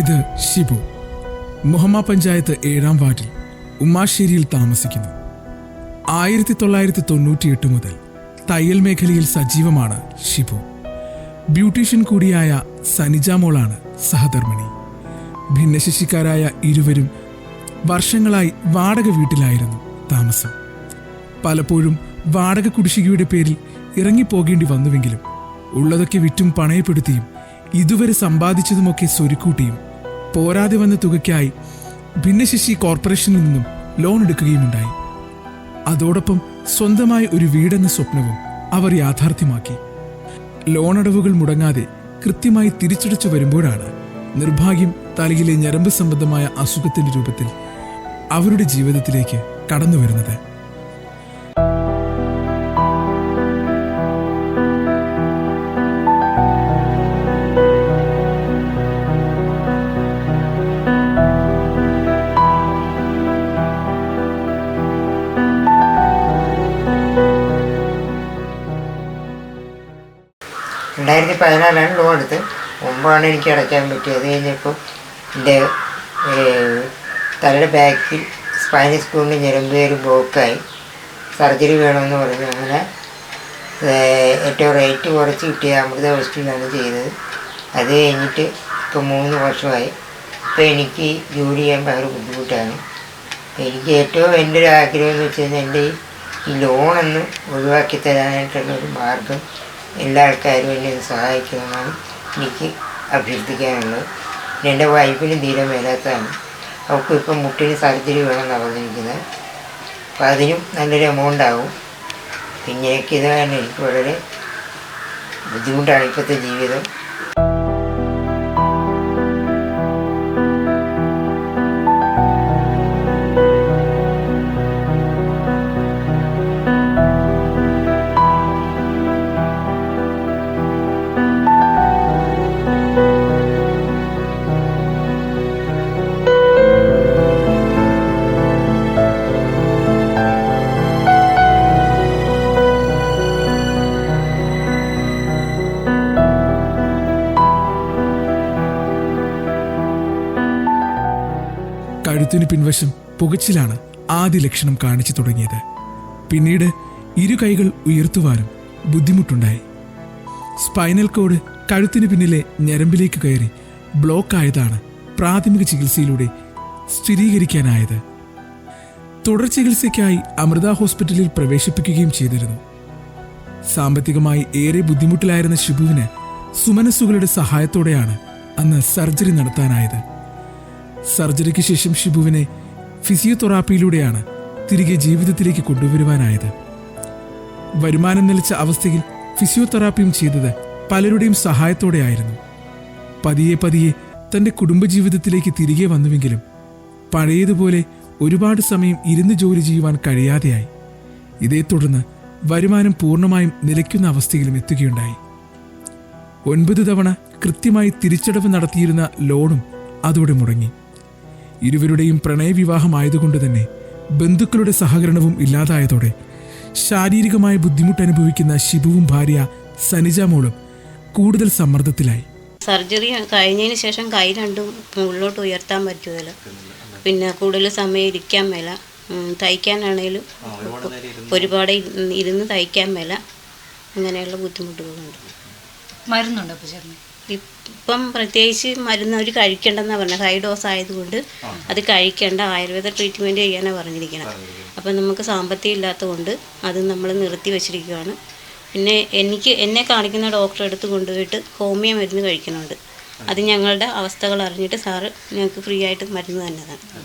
ഇത് ഷിബു. മുഹമ്മ പഞ്ചായത്ത് 7-ാം വാർഡിൽ ഉമ്മാശ്ശേരിയിൽ താമസിക്കുന്നു. 1998 മുതൽ തയ്യൽ മേഖലയിൽ സജീവമാണ് ഷിബു. ബ്യൂട്ടീഷ്യൻ കൂടിയായ സനിജ മോളാണ് സഹധർമ്മിണി. ഭിന്നശേഷിക്കാരായ ഇരുവരും വർഷങ്ങളായി വാടക വീട്ടിലായിരുന്നു താമസം. പലപ്പോഴും വാടക കുടിശ്ശികയുടെ പേരിൽ ഇറങ്ങിപ്പോകേണ്ടി വന്നുവെങ്കിലും ഉള്ളതൊക്കെ വിറ്റും പണയപ്പെടുത്തിയും ഇതുവരെ സമ്പാദിച്ചതുമൊക്കെ സ്വരുക്കൂട്ടിയും പോരാതെ വന്ന തുകയ്ക്കായി ഭിന്നശേഷി കോർപ്പറേഷനിൽ നിന്നും ലോൺ എടുക്കുകയുമുണ്ടായി. അതോടൊപ്പം സ്വന്തമായ ഒരു വീടെന്ന സ്വപ്നവും അവർ യാഥാർത്ഥ്യമാക്കി. ലോണടവുകൾ മുടങ്ങാതെ കൃത്യമായി തിരിച്ചടച്ചു വരുമ്പോഴാണ് നിർഭാഗ്യം തലയിലെ ഞരമ്പ് സംബന്ധമായ അസുഖത്തിന്റെ രൂപത്തിൽ അവരുടെ ജീവിതത്തിലേക്ക് കടന്നു വരുന്നത്. ലോൺ എടുത്ത് 9 എനിക്ക് അടയ്ക്കാൻ പറ്റിയത്. അത് കഴിഞ്ഞപ്പോൾ എൻ്റെ തലയുടെ ബാക്കിൽ സ്പൈനൽ സ്കൂളിൻ്റെ ഞരമ്പേര് ബ്ലോക്കായി സർജറി വേണമെന്ന് പറഞ്ഞു. അങ്ങനെ ഏറ്റവും റേറ്റ് കുറച്ച് കിട്ടിയ അമൃത ഹോസ്പിറ്റലിലാണ് ചെയ്തത്. അത് കഴിഞ്ഞിട്ട് ഇപ്പോൾ 3 വർഷമായി. ഇപ്പോൾ എനിക്ക് ജോലി ചെയ്യാൻ ഭയങ്കര ബുദ്ധിമുട്ടാണ്. എനിക്ക് ഏറ്റവും എൻ്റെ ഒരു ആഗ്രഹം എന്ന് വെച്ച് കഴിഞ്ഞാൽ എൻ്റെ ഈ ലോണൊന്ന് ഒഴിവാക്കി തരാനായിട്ടുള്ളൊരു മാർഗം എല്ലാ ആൾക്കാരും എന്നെ സഹായിക്കണമെന്നാണ് എനിക്ക് അഭ്യർത്ഥിക്കാനുള്ളത്. എൻ്റെ വൈഫിന് തീരെ മേലാത്തതാണ്. അവൾക്കും ഇപ്പം മുട്ടിന് സർജറി വേണമെന്നാണ് പറഞ്ഞിരിക്കുന്നത്. അപ്പോൾ അതിനും നല്ലൊരു എമൗണ്ട് ആവും. പിന്നെയൊക്കെ ഇതാണ് എനിക്ക് വളരെ ബുദ്ധിമുട്ടാണ് ഇപ്പോഴത്തെ ജീവിതം. കഴുത്തിന് പിൻവശം പുകച്ചിലാണ് ആദ്യ ലക്ഷണം കാണിച്ചു തുടങ്ങിയത്. പിന്നീട് 2 കൈകൾ ഉയർത്തുവാനും ബുദ്ധിമുട്ടുണ്ടായി. സ്പൈനൽ കോഡ് കഴുത്തിന് പിന്നിലെ ഞരമ്പിലേക്ക് കയറി ബ്ലോക്ക് ആയതാണ് പ്രാഥമിക ചികിത്സയിലൂടെ സ്ഥിരീകരിക്കാനായത്. തുടർ ചികിത്സയ്ക്കായി അമൃത ഹോസ്പിറ്റലിൽ പ്രവേശിപ്പിക്കുകയും ചെയ്തിരുന്നു. സാമ്പത്തികമായി ഏറെ ബുദ്ധിമുട്ടിലായിരുന്ന ഷിബുവിന് സുമനസ്സുകളുടെ സഹായത്തോടെയാണ് അന്ന് സർജറി നടത്താനായത്. സർജറിക്ക് ശേഷം ഷിബുവിനെ ഫിസിയോതെറാപ്പിയിലൂടെയാണ് തിരികെ ജീവിതത്തിലേക്ക് കൊണ്ടുവരുവാനായത്. വരുമാനം നിലച്ച അവസ്ഥയിൽ ഫിസിയോതെറാപ്പിയും ചെയ്തത് പലരുടെയും സഹായത്തോടെയായിരുന്നു. പതിയെ പതിയെ തൻ്റെ കുടുംബജീവിതത്തിലേക്ക് തിരികെ വന്നുവെങ്കിലും പഴയതുപോലെ ഒരുപാട് സമയം ഇരുന്ന് ജോലി ചെയ്യുവാൻ കഴിയാതെയായി. ഇതേ തുടർന്ന് വരുമാനം പൂർണ്ണമായും നിലയ്ക്കുന്ന അവസ്ഥയിലും എത്തുകയുണ്ടായി. 9 തവണ കൃത്യമായി തിരിച്ചടവ് നടത്തിയിരുന്ന ലോണും അതോടെ മുടങ്ങി. ഇരുവരുടെയും പ്രണയവിവാഹമായതുകൊണ്ട് തന്നെ ബന്ധുക്കളുടെ സഹകരണവും ഇല്ലാതായതോടെ ശാരീരികമായ ബുദ്ധിമുട്ട് അനുഭവിക്കുന്ന ഷിബുവും ഭാര്യ സനിജ മോളും കൂടുതൽ സമ്മർദ്ദത്തിലായി. സർജറി കഴിഞ്ഞതിന് ശേഷം കൈ രണ്ടും മുകളിലോട്ട് ഉയർത്താൻ പറ്റുമല്ലോ. പിന്നെ കൂടുതൽ സമയം ഇരിക്കാൻ മേല, തയ്ക്കാനാണേലും ഒരുപാട് ഇരുന്ന് തയ്ക്കാൻ മേല, അങ്ങനെയുള്ള ബുദ്ധിമുട്ടുകളുണ്ട്. മരുന്നുണ്ടോ അപ്പോൾ ചേർന്ന്? ഇപ്പം പ്രത്യേകിച്ച് മരുന്ന് അവർ കഴിക്കേണ്ടെന്നാണ് പറഞ്ഞത്. ഹൈ ഡോസ് ആയതുകൊണ്ട് അത് കഴിക്കേണ്ട, ആയുർവേദ ട്രീറ്റ്മെൻറ്റ് ചെയ്യാനാണ് പറഞ്ഞിരിക്കണം. അപ്പം നമുക്ക് സാമ്പത്തികം ഇല്ലാത്തതുകൊണ്ട് അത് നമ്മൾ നിർത്തി വെച്ചിരിക്കുകയാണ്. പിന്നെ എന്നെ കാണിക്കുന്ന ഡോക്ടറെ അടുത്ത് കൊണ്ടുപോയിട്ട് ഹോമിയോ മരുന്ന് കഴിക്കുന്നുണ്ട്. അത് ഞങ്ങളുടെ അവസ്ഥകൾ അറിഞ്ഞിട്ട് സാറ് ഞങ്ങൾക്ക് ഫ്രീ ആയിട്ട് മരുന്ന് തന്നതാണ്.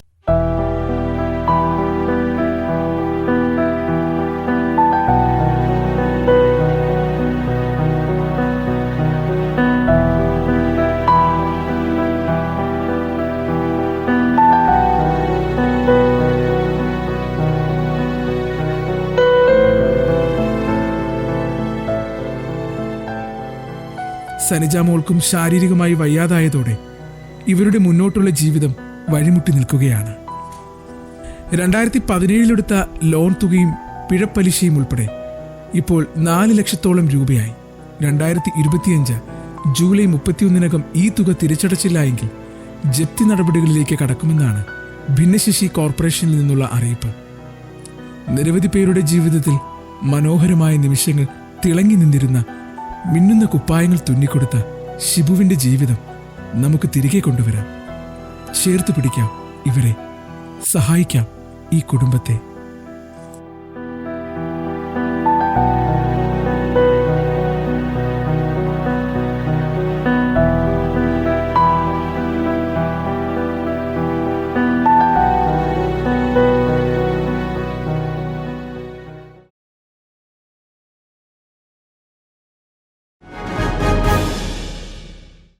സനിജ മോൾക്കും ശാരീരികമായി വയ്യാതായതോടെ ഇവരുടെ മുന്നോട്ടുള്ള ജീവിതം വഴിമുട്ടി നിൽക്കുകയാണ്. 2017 ലോൺ തുകയും പിഴപ്പലിശയും ഉൾപ്പെടെ ഇപ്പോൾ 4 ലക്ഷത്തോളം രൂപയായി. 2025 ജൂലൈ 31 ഈ തുക തിരിച്ചടച്ചില്ല എങ്കിൽ ജപ്തി നടപടികളിലേക്ക് കടക്കുമെന്നാണ് ഭിന്നശേഷി കോർപ്പറേഷനിൽ നിന്നുള്ള അറിയിപ്പ്. നിരവധി പേരുടെ ജീവിതത്തിൽ മനോഹരമായ നിമിഷങ്ങൾ തിളങ്ങി നിന്നിരുന്ന, മിന്നുന്ന കുപ്പായങ്ങൾ തുന്നിക്കൊടുത്ത ഷിബുവിൻ്റെ ജീവിതം നമുക്ക് തിരികെ കൊണ്ടുവരാം. ചേർത്ത് പിടിക്കാം ഇവരെ, സഹായിക്കാം ഈ കുടുംബത്തെ.